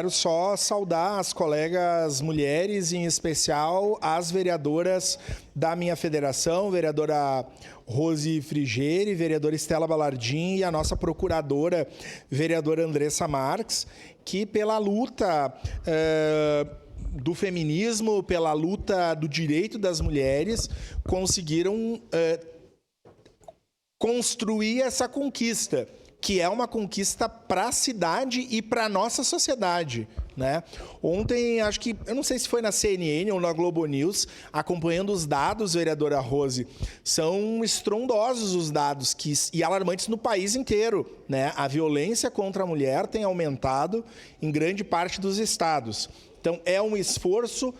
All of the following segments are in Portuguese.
Quero só saudar as colegas mulheres, em especial as vereadoras da minha federação, vereadora Rose Frigeri, vereadora Estela Balardim e a nossa procuradora, vereadora Andressa Marques, que pela luta do feminismo, pela luta do direito das mulheres, conseguiram construir essa conquista, que é uma conquista para a cidade e para a nossa sociedade, né? Ontem, acho que, eu não sei se foi na CNN ou na Globo News, acompanhando os dados, vereadora Rose, são estrondosos os dados e alarmantes no país inteiro, né? A violência contra a mulher tem aumentado em grande parte dos estados. Então, é um esforço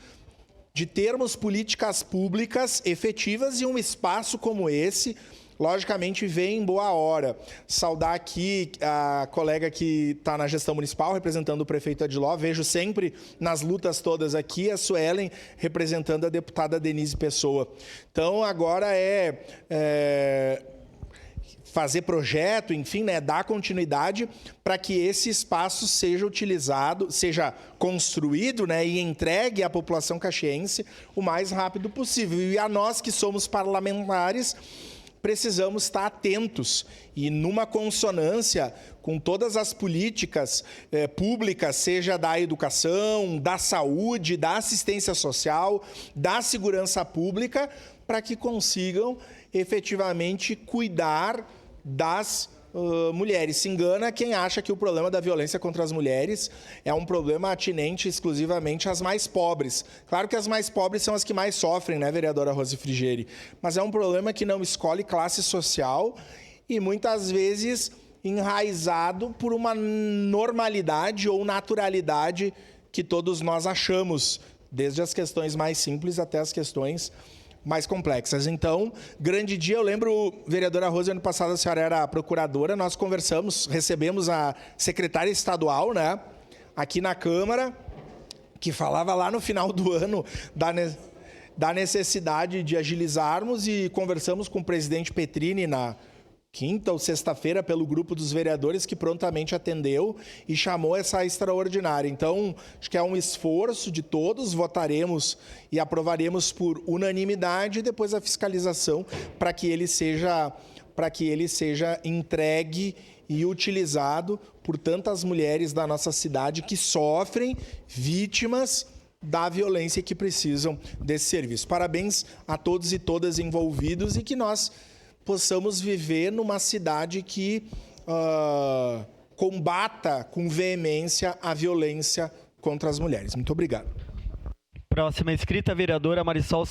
de termos políticas públicas efetivas e um espaço como esse, logicamente, vem em boa hora. Saudar aqui a colega que está na gestão municipal, representando o prefeito Adiló. Vejo sempre nas lutas todas aqui a Suelen representando a deputada Denise Pessoa. Então, agora fazer projeto, enfim, né, dar continuidade para que esse espaço seja utilizado, seja construído, né, e entregue à população caxiense o mais rápido possível. E a nós que somos parlamentares, precisamos estar atentos e numa consonância com todas as políticas públicas, seja da educação, da saúde, da assistência social, da segurança pública, para que consigam efetivamente cuidar das mulheres. Se engana quem acha que o problema da violência contra as mulheres é um problema atinente exclusivamente às mais pobres. Claro que as mais pobres são as que mais sofrem, né, vereadora Rose Frigeri? Mas é um problema que não escolhe classe social e muitas vezes enraizado por uma normalidade ou naturalidade que todos nós achamos, desde as questões mais simples até as questões mais complexas. Então, grande dia. Eu lembro, vereadora Rose, ano passado a senhora era procuradora, nós conversamos, recebemos a secretária estadual, né, aqui na Câmara, que falava lá no final do ano da necessidade de agilizarmos, e conversamos com o presidente Petrini na quinta ou sexta-feira pelo grupo dos vereadores, que prontamente atendeu e chamou essa extraordinária. Então, acho que é um esforço de todos, votaremos e aprovaremos por unanimidade e depois a fiscalização para que ele seja entregue e utilizado por tantas mulheres da nossa cidade que sofrem, vítimas da violência e que precisam desse serviço. Parabéns a todos e todas envolvidos e que nós possamos viver numa cidade que combata com veemência a violência contra as mulheres. Muito obrigado. Próxima inscrita, vereadora Marisol